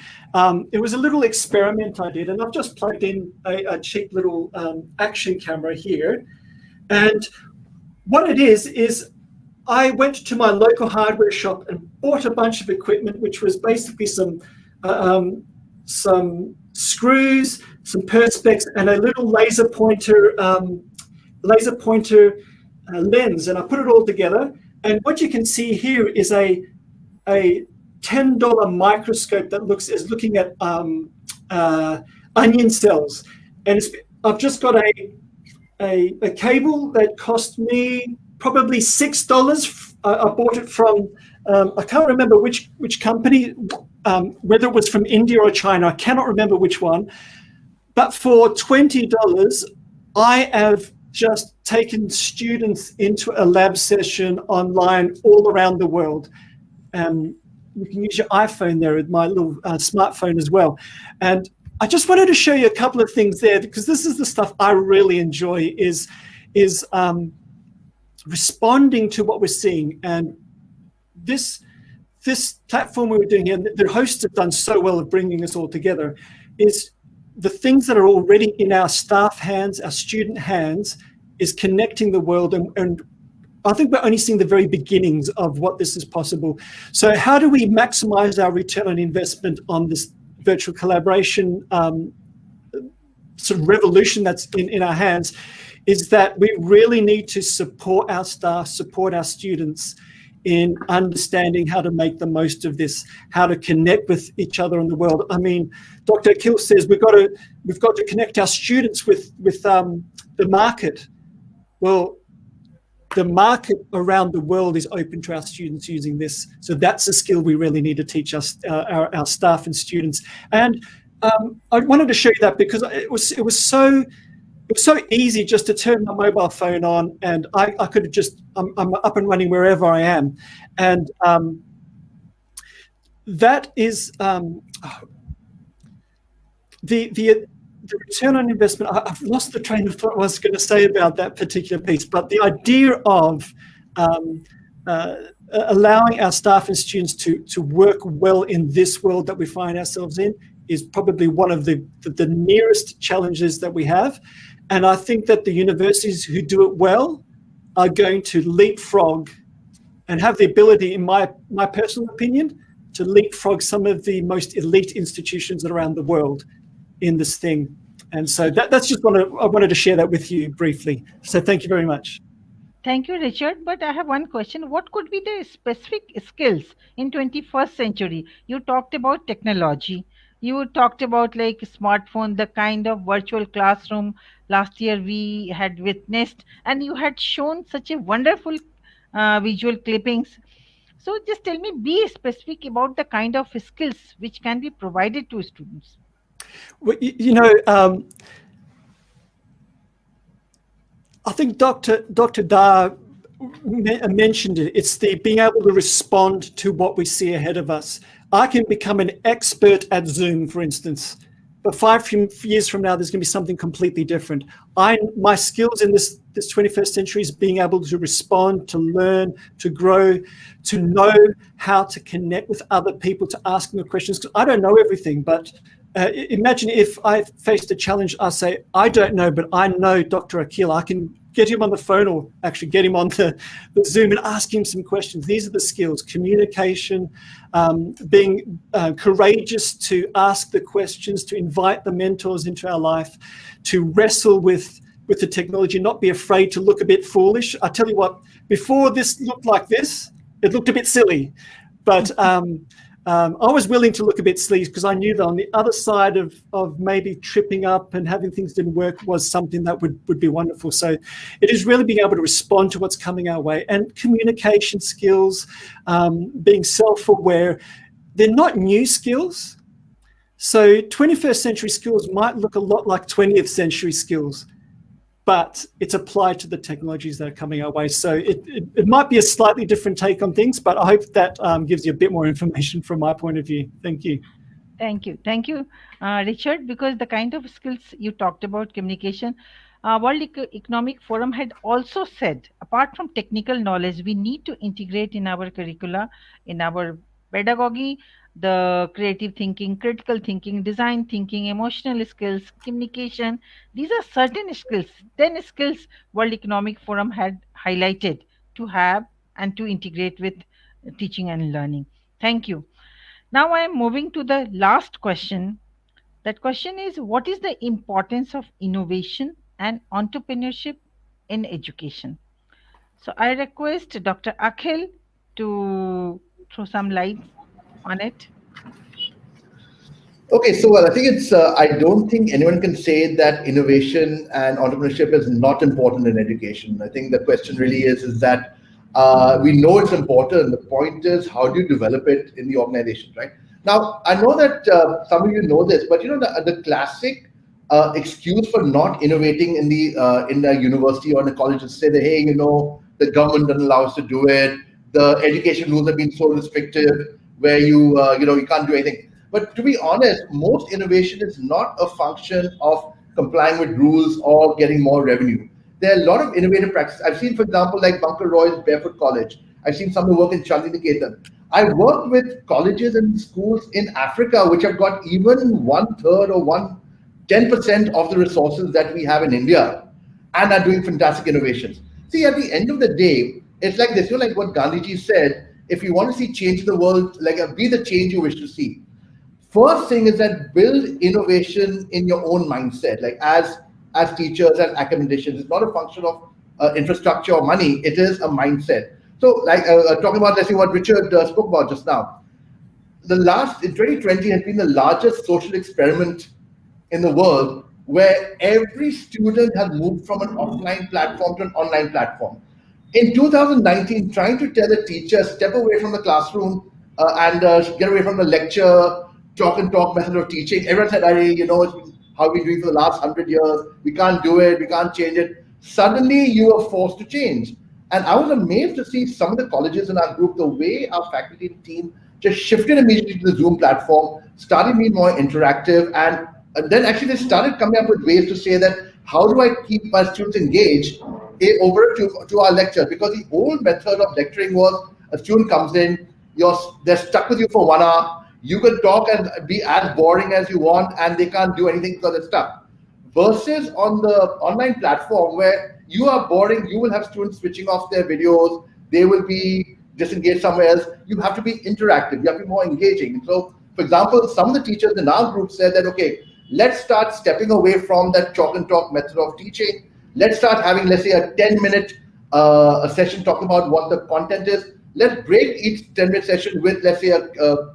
It was a little experiment I did, and I've just plugged in a cheap little action camera here. And what it is I went to my local hardware shop and bought a bunch of equipment, which was basically some screws, some perspex, and a little laser pointer lens, and I put it all together. And what you can see here is a $10 microscope that is looking at onion cells. And I've just got a cable that cost me probably $6. I bought it from I can't remember which company, whether it was from India or China. I cannot remember which one. But for $20, I have just taken students into a lab session online all around the world. You can use your iPhone there with my little smartphone as well. And I just wanted to show you a couple of things there, because this is the stuff I really enjoy, is responding to what we're seeing. And this platform we were doing here, and the hosts have done so well of bringing us all together, is the things that are already in our staff hands, our student hands, is connecting the world. And I think we're only seeing the very beginnings of what this is possible. So how do we maximize our return on investment on this virtual collaboration sort of revolution that's in our hands, is that we really need to support our staff, support our students in understanding how to make the most of this, how to connect with each other in the world. I mean, Dr. Akhil says we've got to connect our students with the market. Well, the market around the world is open to our students using this. So that's a skill we really need to teach us, our staff and students. And I wanted to show you that because it was so easy just to turn my mobile phone on, and I could have just, I'm up and running wherever I am. And that is the return on investment. I've lost the train of thought I was going to say about that particular piece, but the idea of allowing our staff and students to work well in this world that we find ourselves in is probably one of the nearest challenges that we have. And I think that the universities who do it well are going to leapfrog and have the ability, in my personal opinion, to leapfrog some of the most elite institutions around the world in this thing. And so that's just I wanted to share that with you briefly. So thank you very much. Thank you, Richard. But I have one question. What could be the specific skills in 21st century? You talked about technology. You talked about like smartphone, the kind of virtual classroom last year we had witnessed, and you had shown such a wonderful visual clippings. So just tell me, be specific about the kind of skills which can be provided to students. Well, I think Dr. Dar mentioned it. It's the being able to respond to what we see ahead of us. I can become an expert at Zoom, for instance, but 5 years from now, there's going to be something completely different. My skills in this 21st century is being able to respond, to learn, to grow, to know how to connect with other people, to ask them the questions. Because I don't know everything, but imagine if I faced a challenge, I say, I don't know, but I know Dr. Akhil. I can get him on the phone or actually get him on the Zoom and ask him some questions. These are the skills: communication, being courageous to ask the questions, to invite the mentors into our life, to wrestle with the technology, not be afraid to look a bit foolish. I tell you what, before this looked like this, it looked a bit silly, but I was willing to look a bit sleazy because I knew that on the other side of maybe tripping up and having things didn't work was something that would be wonderful. So it is really being able to respond to what's coming our way, and communication skills, being self-aware. They're not new skills. So 21st century skills might look a lot like 20th century skills, but it's applied to the technologies that are coming our way. So it might be a slightly different take on things, but I hope that gives you a bit more information from my point of view. Thank you. Thank you. Thank you, Richard, because the kind of skills you talked about, communication, World Economic Forum had also said, apart from technical knowledge, we need to integrate in our curricula, in our pedagogy, the creative thinking, critical thinking, design thinking, emotional skills, communication. These are certain skills, 10 skills World Economic Forum had highlighted to have and to integrate with teaching and learning. Thank you. Now I am moving to the last question. That question is, what is the importance of innovation and entrepreneurship in education? So I request Dr. Akhil to throw some light on it. Okay, so well, I think it's, I don't think anyone can say that innovation and entrepreneurship is not important in education. I think the question really is that we know it's important. The point is, how do you develop it in the organization, right? Now, I know that some of you know this, but the classic excuse for not innovating in the university or in the college is say that, hey, the government doesn't allow us to do it. The education rules have been so restrictive where you can't do anything. But to be honest, most innovation is not a function of complying with rules or getting more revenue. there are a lot of innovative practices. I've seen, for example, like Bunker Roy's Barefoot College. I've seen some of the work in Chandiniketan. I worked with colleges and schools in Africa which have got even 1/3 or 10% of the resources that we have in India and are doing fantastic innovations. See, at the end of the day, it's like this, like what Gandhiji said, if you want to see change in the world, like be the change you wish to see. First thing is that build innovation in your own mindset, like as teachers and academicians. It's not a function of infrastructure or money, it is a mindset. So like talking about, let's see what Richard spoke about just now. In 2020 has been the largest social experiment in the world where every student has moved from an offline platform to an online platform. In 2019, trying to tell a teacher, step away from the classroom and get away from the lecture, talk and talk method of teaching. Everyone said, it's been how we've been doing for the last 100 years. We can't do it. We can't change it. Suddenly, you are forced to change. And I was amazed to see some of the colleges in our group, the way our faculty and team just shifted immediately to the Zoom platform, started being more interactive, and then actually they started coming up with ways to say that, how do I keep my students engaged over to our lecture? Because the old method of lecturing was a student comes in, they're stuck with you for 1 hour, you can talk and be as boring as you want, and they can't do anything because they're stuck. Versus on the online platform where you are boring, you will have students switching off their videos, they will be disengaged somewhere else. You have to be interactive, you have to be more engaging. So, for example, some of the teachers in our group said that, okay, let's start stepping away from that chalk and talk method of teaching. Let's start having, let's say, a 10-minute a session talking about what the content is. Let's break each 10-minute session with, let's say, a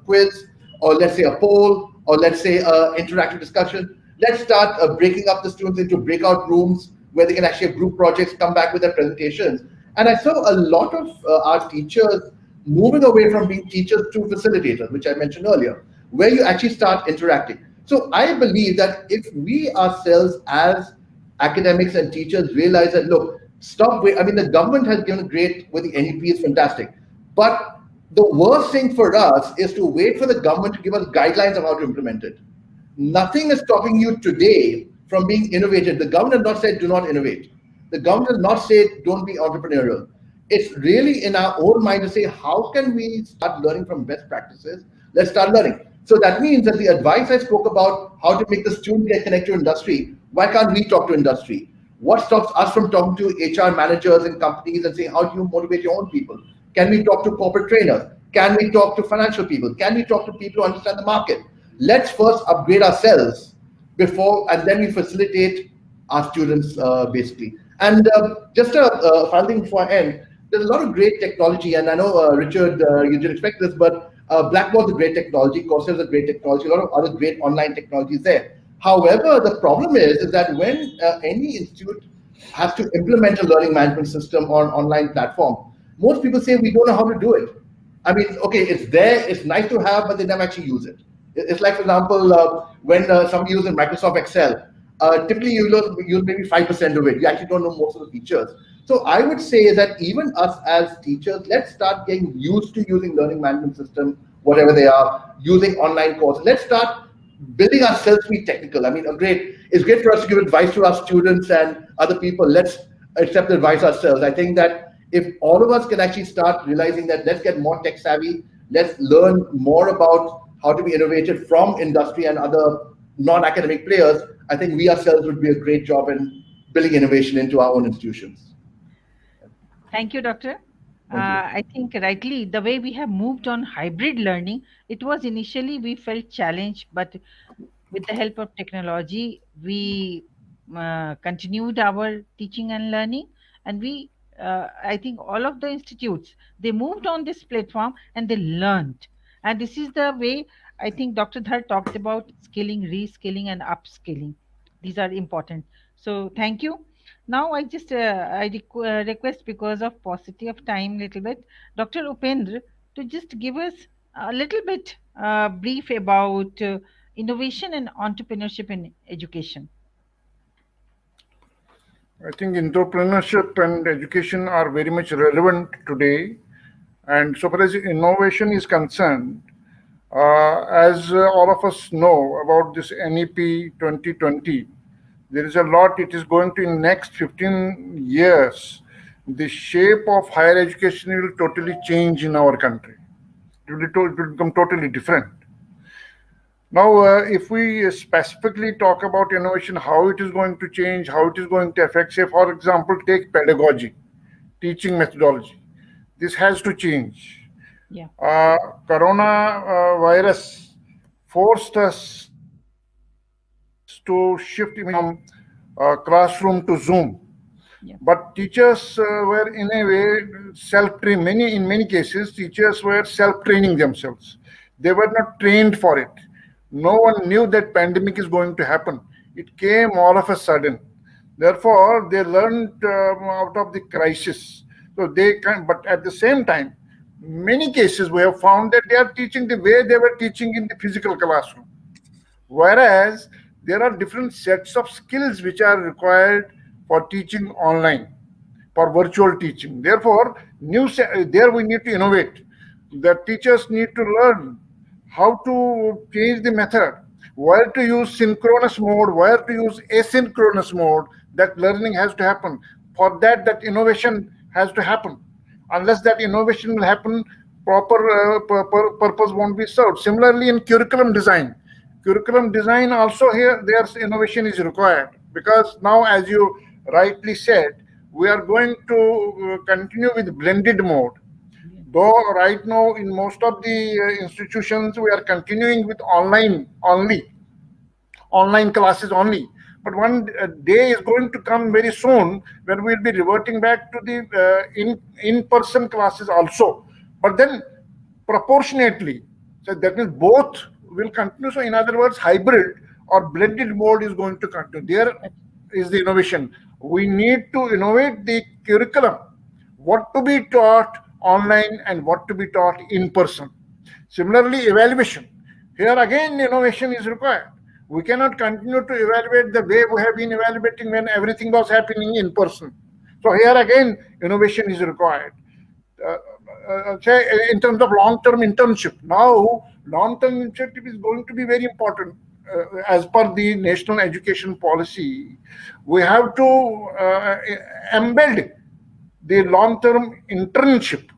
quiz, or let's say a poll, or let's say an interactive discussion. Let's start breaking up the students into breakout rooms where they can actually have group projects, come back with their presentations. And I saw a lot of our teachers moving away from being teachers to facilitators, which I mentioned earlier, where you actually start interacting. So I believe that if we ourselves as academics and teachers realize that, look, the government has given great with the NEP is fantastic, but the worst thing for us is to wait for the government to give us guidelines on how to implement it. Nothing is stopping you today from being innovative. The government has not said do not innovate. The government has not said don't be entrepreneurial. It's really in our own mind to say, how can we start learning from best practices? Let's start learning. So that means that the advice I spoke about, how to make the student get connected to industry, why can't we talk to industry? What stops us from talking to HR managers in companies and saying, how do you motivate your own people? Can we talk to corporate trainers? Can we talk to financial people? Can we talk to people who understand the market? Let's first upgrade ourselves before, and then we facilitate our students basically. And just a final thing before I end, there's a lot of great technology, and I know Richard, you didn't expect this, but Blackboard's a great technology, Coursera's a great technology, a lot of other great online technologies there. However, the problem is that when any institute has to implement a learning management system on online platform, most people say we don't know how to do it. I mean, okay, it's there, it's nice to have, but they never actually use it. It's like, for example, when somebody uses Microsoft Excel, typically you use maybe 5% of it. You actually don't know most of the features. So I would say that even us as teachers, let's start getting used to using learning management systems, whatever they are, using online courses. Let's start building ourselves to be technical. I mean, it's great for us to give advice to our students and other people. Let's accept the advice ourselves. I think that if all of us can actually start realizing that, let's get more tech savvy, let's learn more about how to be innovative from industry and other non-academic players, I think we ourselves would be a great job in building innovation into our own institutions. Thank you, Doctor. Thank you. I think rightly, the way we have moved on hybrid learning, it was initially we felt challenged, but with the help of technology, we continued our teaching and learning, and I think all of the institutes, they moved on this platform and they learned. And this is the way I think Dr. Dhar talked about skilling, reskilling, and upskilling. These are important. So thank you. Now I just request, because of paucity of time, little bit, Dr. Upendra to just give us a little bit brief about innovation and entrepreneurship in education. I think entrepreneurship and education are very much relevant today. And so far as innovation is concerned, as all of us know about this NEP 2020, There is a lot. It is going to, in next 15 years, the shape of higher education will totally change in our country. It will become totally different. Now, if we specifically talk about innovation, how it is going to change, how it is going to affect, say, for example, take pedagogy, teaching methodology. This has to change. Yeah. Corona virus forced us to shift from classroom to Zoom. Yeah. But teachers were in a way self-trained. In many cases, teachers were self-training themselves. They were not trained for it. No one knew that pandemic is going to happen. It came all of a sudden. Therefore, they learned out of the crisis. So they can, but at the same time, many cases we have found that they are teaching the way they were teaching in the physical classroom. Whereas there are different sets of skills which are required for teaching online, for virtual teaching. Therefore, there we need to innovate. The teachers need to learn how to change the method, where to use synchronous mode, where to use asynchronous mode. That learning has to happen. For that, that innovation has to happen. Unless that innovation will happen, proper purpose won't be served. Similarly, in curriculum design also here, there's innovation is required, because now, as you rightly said, we are going to continue with blended mode. Though right now in most of the institutions we are continuing with online classes only. But one day is going to come very soon when we'll be reverting back to the in-person classes also. But then proportionately, so that means both will continue. So in other words, hybrid or blended mode is going to continue. There is the innovation. We need to innovate the curriculum, what to be taught online and what to be taught in person. Similarly, evaluation. Here again, innovation is required. We cannot continue to evaluate the way we have been evaluating when everything was happening in person. So here again, innovation is required. Say in terms of long-term internship. Now, long-term internship is going to be very important. As per the national education policy, we have to embed the long-term internship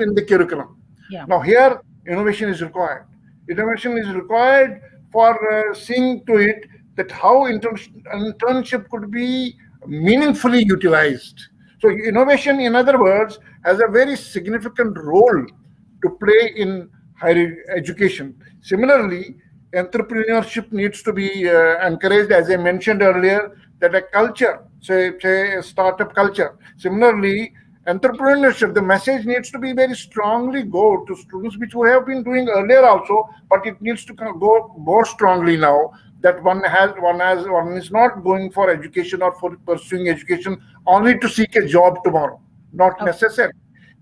in the curriculum. Yeah. Now here, innovation is required. Innovation is required for seeing to it that how internship could be meaningfully utilized. So innovation, in other words, has a very significant role to play in higher education. Similarly, entrepreneurship needs to be encouraged, as I mentioned earlier, that a culture, say a startup culture. Similarly, entrepreneurship, the message needs to be very strongly go to students, which we have been doing earlier also, but it needs to go more strongly now, that one is not going for education or for pursuing education only to seek a job tomorrow. Not necessary.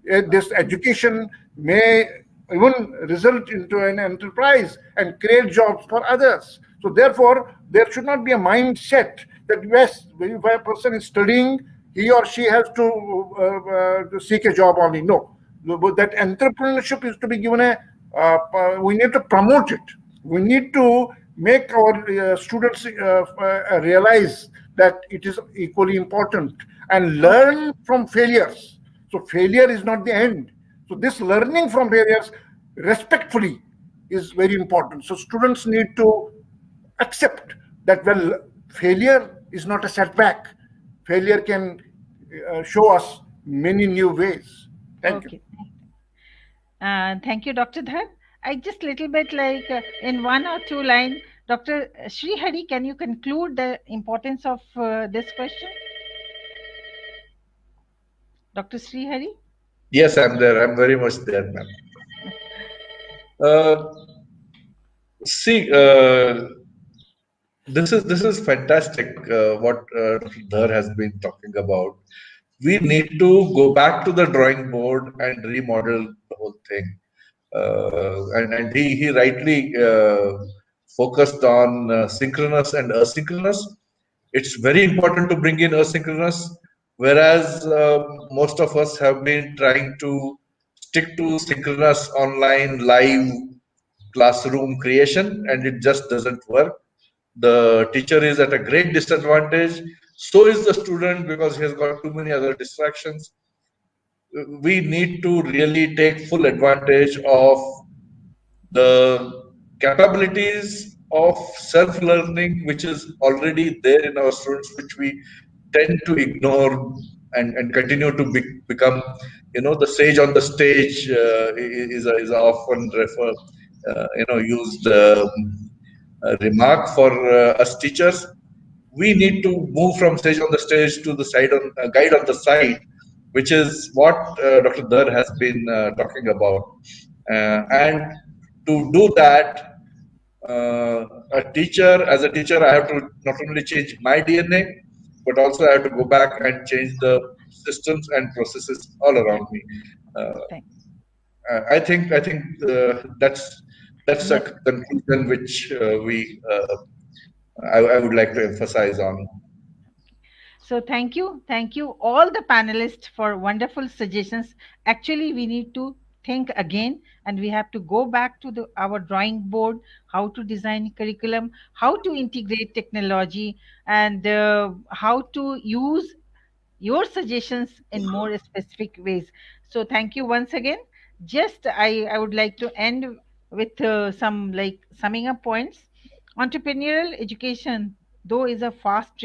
This education may even result into an enterprise and create jobs for others. So therefore, there should not be a mindset that yes, if a person is studying, he or she has to seek a job only. No, that entrepreneurship is to be given we need to promote it. We need to make our students realize that it is equally important and learn from failures. So failure is not the end. So this learning from failures respectfully is very important. So students need to accept that, well, failure is not a setback. Failure can show us many new ways. Thank you. Thank you, Dr. Dhar. I just little bit like in 1 or 2 lines, Dr. Srihari, can you conclude the importance of this question? Dr. Srihari? Yes, I'm there. I'm very much there, ma'am. See, this is fantastic. What Dhar has been talking about. We need to go back to the drawing board and remodel the whole thing. And he rightly focused on synchronous and asynchronous. It's very important to bring in asynchronous, whereas most of us have been trying to stick to synchronous online live classroom creation, and it just doesn't work. the teacher is at a great disadvantage. So is the student, because he has got too many other distractions. We need to really take full advantage of the capabilities of self-learning, which is already there in our students, which we tend to ignore and continue to become, the sage on the stage is a often used remark for us teachers. We need to move from stage on the stage to the side on guide on the side, which is what Dr. Dhar has been talking about. And to do that, as a teacher, I have to not only change my DNA, but also I have to go back and change the systems and processes all around me. I think that's a conclusion which I would like to emphasize on. So thank you all the panelists for wonderful suggestions. Actually, we need to think again, and we have to go back to our drawing board, how to design curriculum, how to integrate technology, and how to use your suggestions in more specific ways. So thank you once again. Just I would like to end with some summing up points. Entrepreneurial education, though is a fast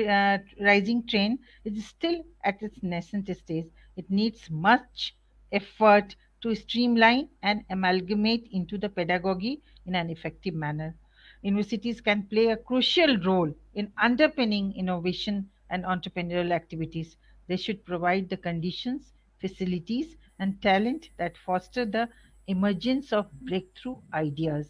rising trend, is still at its nascent stage. It needs much effort to streamline and amalgamate into the pedagogy in an effective manner. Universities can play a crucial role in underpinning innovation and entrepreneurial activities. They should provide the conditions, facilities, and talent that foster the emergence of breakthrough ideas.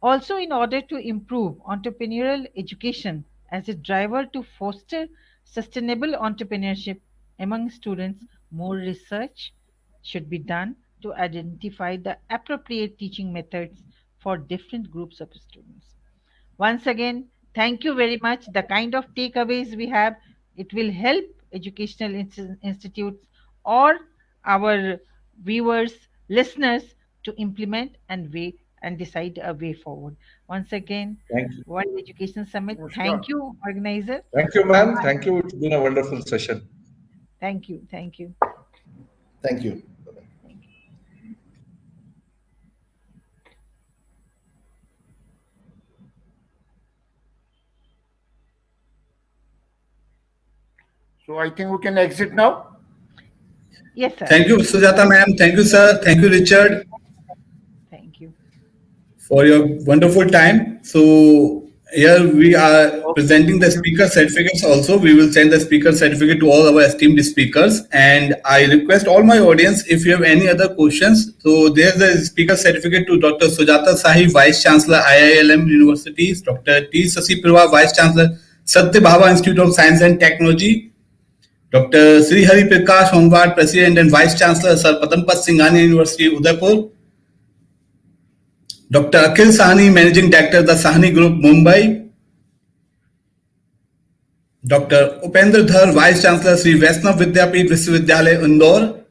Also, in order to improve entrepreneurial education as a driver to foster sustainable entrepreneurship among students, more research should be done to identify the appropriate teaching methods for different groups of students. Once again, thank you very much. The kind of takeaways we have, it will help educational institutes or our viewers, listeners to implement and decide a way forward. Once again, Thank you. World Education Summit. Thank you, organizer. Thank you, ma'am. Thank you. It's been a wonderful session. Thank you. Thank you. Thank you. So I think we can exit now. Yes, sir. Thank you, Sujata ma'am. Thank you, sir. Thank you, Richard. Thank you for your wonderful time. So here we are presenting the speaker certificates also. We will send the speaker certificate to all our esteemed speakers. And I request all my audience, if you have any other questions, so there's a speaker certificate to Dr. Sujata Sahi, Vice Chancellor, IILM Universities, Dr. T. Sasi Pirwa, Vice Chancellor, Satya Bhava Institute of Science and Technology, Dr. Sri Hari Prakash Hongwad, President and Vice Chancellor, Sir Padampat Singhania University, Udaipur, Dr. Akhil Sahni, Managing Director, The Sahni Group, Mumbai, Dr. Upendra Dhar, Vice Chancellor, Sri Vaishnav Vidyapith Vishwavidyalaya, Indore,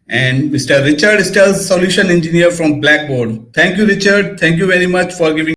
and Mr. Richard Stills, Solution Engineer from Blackboard. Thank you, Richard. Thank you very much for giving